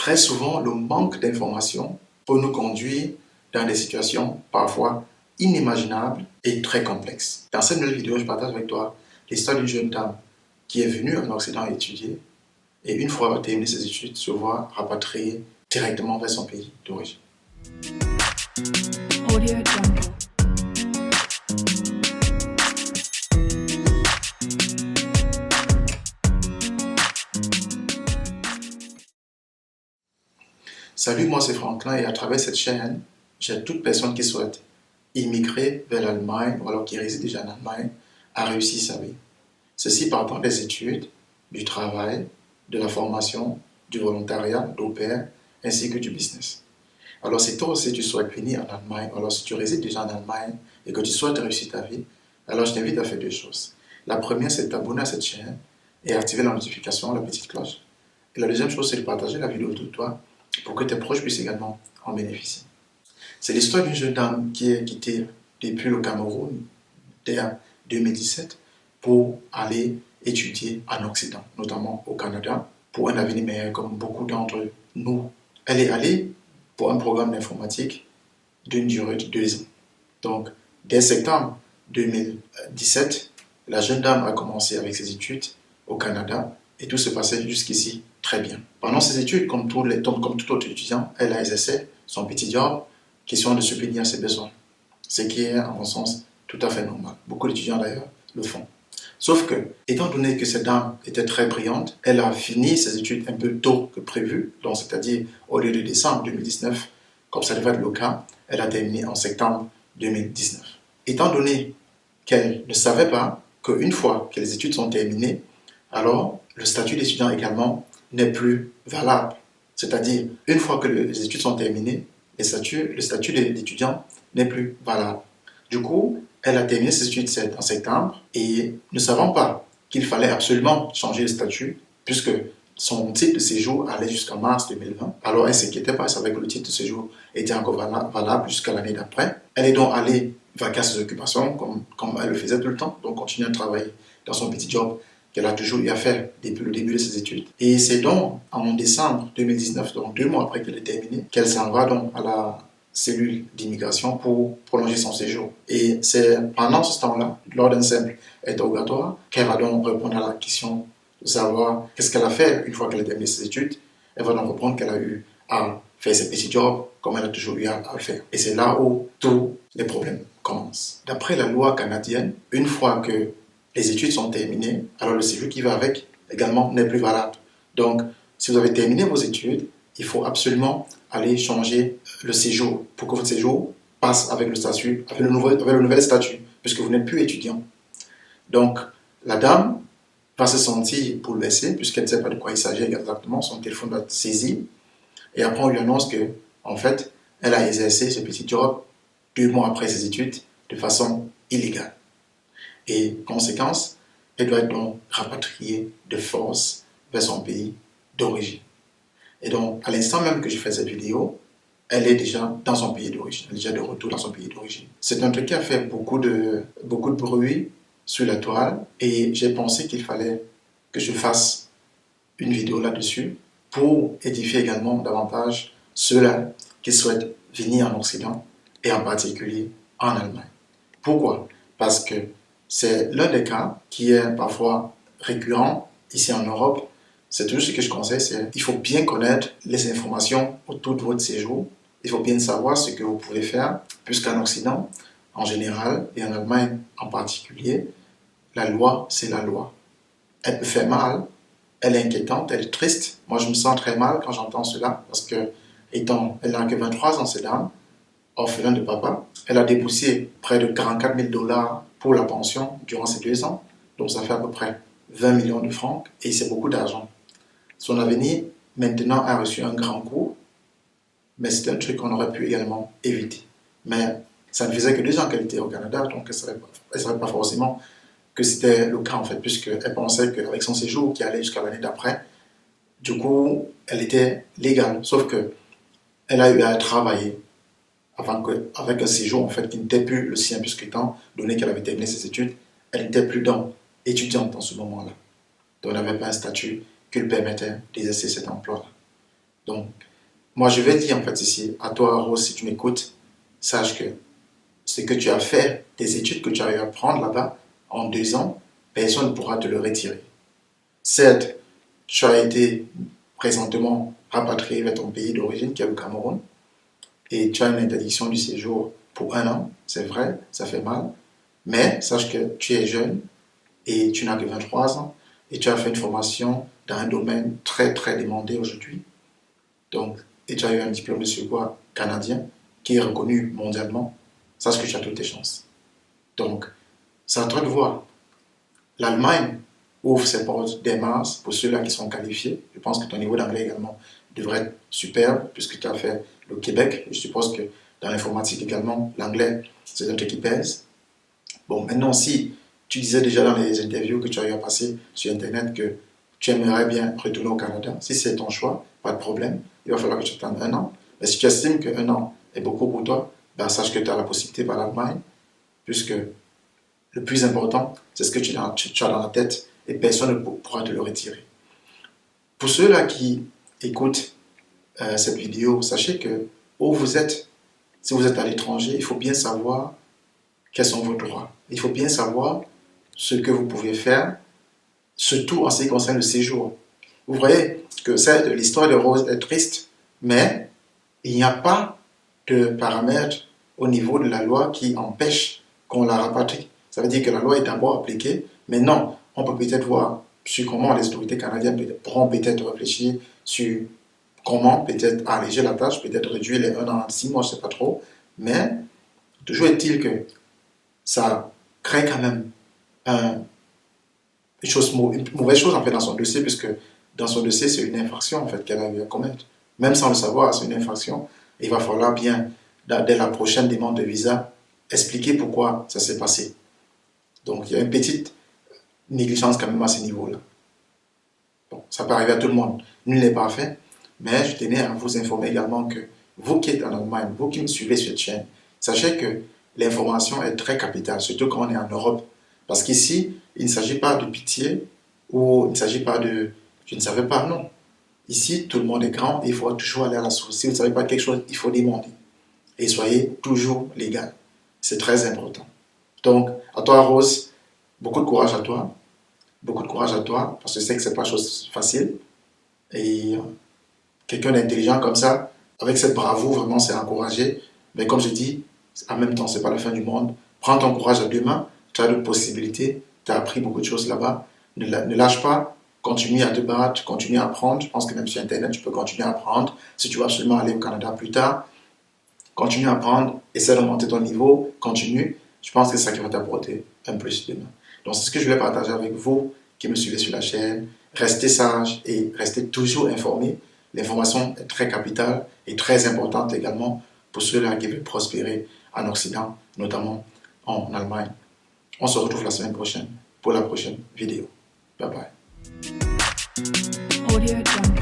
Très souvent, le manque d'informations peut nous conduire dans des situations parfois inimaginables et très complexes. Dans cette nouvelle vidéo, je partage avec toi l'histoire d'une jeune dame qui est venue en Occident étudier et une fois terminé ses études, se voit rapatriée directement vers son pays d'origine. Audio Jungle. Salut, moi c'est Franklin et à travers cette chaîne, j'aide toute personne qui souhaite immigrer vers l'Allemagne ou alors qui réside déjà en Allemagne à réussir sa vie. Ceci partant des études, du travail, de la formation, du volontariat, d'au pair, ainsi que du business. Alors si toi aussi tu souhaites venir en Allemagne, alors si tu résides déjà en Allemagne et que tu souhaites réussir ta vie, alors je t'invite à faire deux choses. La première, c'est de t'abonner à cette chaîne et activer la notification, la petite cloche. Et la deuxième chose, c'est de partager la vidéo autour de toi pour que tes proches puissent également en bénéficier. C'est l'histoire d'une jeune dame qui est quittée depuis le Cameroun dès 2017 pour aller étudier en Occident, notamment au Canada, pour un avenir meilleur comme beaucoup d'entre nous. Elle est allée pour un programme d'informatique d'une durée de 2 ans. Donc, dès septembre 2017, la jeune dame a commencé avec ses études au Canada et tout se passait jusqu'ici très bien. Pendant ses études, comme tout autre étudiant, elle a exercé son petit job, question de subvenir à ses besoins. Ce qui est, en mon sens, tout à fait normal. Beaucoup d'étudiants, d'ailleurs, le font. Sauf que, étant donné que cette dame était très brillante, elle a fini ses études un peu tôt que prévu, donc c'est-à-dire au lieu de décembre 2019, comme ça devait être le cas, elle a terminé en septembre 2019. Étant donné qu'elle ne savait pas qu'une fois que les études sont terminées, alors le statut d'étudiant également n'est plus valable. C'est-à-dire, une fois que les études sont terminées, le statut d'étudiant n'est plus valable. Du coup, elle a terminé ses études en septembre et ne savant pas qu'il fallait absolument changer de statut puisque son titre de séjour allait jusqu'en mars 2020. Alors elle ne s'inquiétait pas, elle savait que le titre de séjour était encore valable jusqu'à l'année d'après. Elle est donc allée vaquer à ses occupations comme elle le faisait tout le temps, donc continuer à travailler dans son petit job qu'elle a toujours eu à faire depuis le début de ses études. Et c'est donc en décembre 2019, donc 2 mois après qu'elle ait terminé, qu'elle s'en va donc à la cellule d'immigration pour prolonger son séjour. Et c'est pendant ce temps-là, lors d'un simple interrogatoire, qu'elle va donc répondre à la question de savoir qu'est-ce qu'elle a fait une fois qu'elle a terminé ses études. Elle va donc répondre qu'elle a eu à faire ses petits jobs comme elle a toujours eu à le faire. Et c'est là où tous les problèmes commencent. D'après la loi canadienne, une fois que les études sont terminées, alors le séjour qui va avec également n'est plus valable. Donc, si vous avez terminé vos études, il faut absolument aller changer le séjour pour que votre séjour passe avec le nouvel statut, puisque vous n'êtes plus étudiant. Donc, la dame va se sentir bouleversée, puisqu'elle ne sait pas de quoi il s'agit exactement, son téléphone va être saisi, et après on lui annonce que, en fait, elle a exercé ce petit job 2 mois après ses études de façon illégale. Et conséquence, elle doit être donc rapatriée de force vers son pays d'origine. Et donc, à l'instant même que je fais cette vidéo, elle est déjà dans son pays d'origine, elle est déjà de retour dans son pays d'origine. C'est un truc qui a fait beaucoup de bruit sur la toile et j'ai pensé qu'il fallait que je fasse une vidéo là-dessus pour édifier également davantage ceux-là qui souhaitent venir en Occident et en particulier en Allemagne. Pourquoi? Parce que c'est l'un des cas qui est parfois récurrent ici en Europe. C'est toujours ce que je conseille, c'est qu'il faut bien connaître les informations autour de votre séjour. Il faut bien savoir ce que vous pouvez faire, puisqu'en Occident, en général, et en Allemagne en particulier, la loi, c'est la loi. Elle peut faire mal, elle est inquiétante, elle est triste. Moi, je me sens très mal quand j'entends cela, parce que, elle n'a que 23 ans, cette dame, orphelin de papa, elle a déboursé près de 44 000 $ pour la pension durant ces 2 ans, donc ça fait à peu près 20 millions de francs, et c'est beaucoup d'argent. Son avenir, maintenant, a reçu un grand coup, mais c'est un truc qu'on aurait pu également éviter. Mais ça ne faisait que 2 ans qu'elle était au Canada, donc elle ne savait pas forcément que c'était le cas en fait, puisqu'elle pensait qu'avec son séjour qui allait jusqu'à l'année d'après, du coup, elle était légale, sauf qu'elle a eu à travailler avec un séjour en fait, qui n'était plus le sien, puisqu'étant donné qu'elle avait terminé ses études, elle n'était plus étudiante en ce moment-là. Donc elle n'avait pas un statut qui lui permettait d'exercer cet emploi-là. Donc, moi, je vais dire en fait ici, à toi, Rose, si tu m'écoutes, sache que ce que tu as fait, tes études que tu as eu à prendre là-bas en 2 ans, personne ne pourra te le retirer. Certes, tu as été présentement rapatrié vers ton pays d'origine, qui est le Cameroun, et tu as une interdiction du séjour pour 1 an, c'est vrai, ça fait mal, mais sache que tu es jeune et tu n'as que 23 ans et tu as fait une formation dans un domaine très très demandé aujourd'hui. Donc, et tu as eu un diplôme de surcroît canadien qui est reconnu mondialement, sache que tu as toutes tes chances. Donc, c'est à toi de voir. L'Allemagne ouvre ses portes dès mars pour ceux-là qui sont qualifiés. Je pense que ton niveau d'anglais également devrait être superbe puisque tu as fait le Québec. Je suppose que dans l'informatique également, l'anglais, c'est un truc qui pèse. Bon, maintenant, si tu disais déjà dans les interviews que tu as eu à passer sur Internet que tu aimerais bien retourner au Canada, si c'est ton choix, pas de problème. Il va falloir que tu attendes 1 an. Mais si tu estimes que 1 an est beaucoup pour toi, ben sache que tu as la possibilité par l'Allemagne, puisque le plus important, c'est ce que tu as dans la tête et personne ne pourra te le retirer. Pour ceux-là qui écoutent cette vidéo, sachez que où vous êtes, si vous êtes à l'étranger, il faut bien savoir quels sont vos droits. Il faut bien savoir ce que vous pouvez faire, surtout en ce qui concerne le séjour. Vous voyez que l'histoire de Rose est triste, mais il n'y a pas de paramètres au niveau de la loi qui empêche qu'on la rapatrie. Ça veut dire que la loi est d'abord appliquée, mais non, on peut peut-être voir sur comment les autorités canadiennes pourront peut-être réfléchir sur comment peut-être alléger la tâche, peut-être réduire les 1 an à 6 mois, je ne sais pas trop, mais toujours est-il que ça crée quand même une mauvaise chose en fait dans son dossier, puisque dans son dossier, c'est une infraction en fait qu'elle a eu à commettre. Même sans le savoir, c'est une infraction. Il va falloir bien, dès la prochaine demande de visa, expliquer pourquoi ça s'est passé. Donc il y a une petite négligence quand même à ce niveau-là. Bon, ça peut arriver à tout le monde. Nul n'est parfait, mais je tenais à vous informer également que vous qui êtes en Allemagne, vous qui me suivez sur cette chaîne, sachez que l'information est très capitale, surtout quand on est en Europe. Parce qu'ici, il ne s'agit pas de pitié ou il ne s'agit pas de je ne savais pas, non. Ici, tout le monde est grand et il faut toujours aller à la source. Si vous ne savez pas quelque chose, il faut demander. Et soyez toujours légal. C'est très important. Donc, à toi, Rose, beaucoup de courage à toi. Beaucoup de courage à toi, parce que je sais que ce n'est pas chose facile. Et quelqu'un d'intelligent comme ça, avec cette bravoure, vraiment, c'est encouragé. Mais comme je dis, en même temps, ce n'est pas la fin du monde. Prends ton courage à 2 mains. Tu as d'autres possibilités. Tu as appris beaucoup de choses là-bas. Ne lâche pas. Continue à te battre. Continue à apprendre. Je pense que même sur Internet, tu peux continuer à apprendre. Si tu veux absolument aller au Canada plus tard, continue à apprendre. Essaie de monter ton niveau. Continue. Je pense que c'est ça qui va t'apporter un plus demain. Donc, c'est ce que je voulais partager avec vous qui me suivez sur la chaîne. Restez sages et restez toujours informés. L'information est très capitale et très importante également pour ceux-là qui veulent prospérer en Occident, notamment en Allemagne. On se retrouve la semaine prochaine pour la prochaine vidéo. Bye bye. Audio Jungle.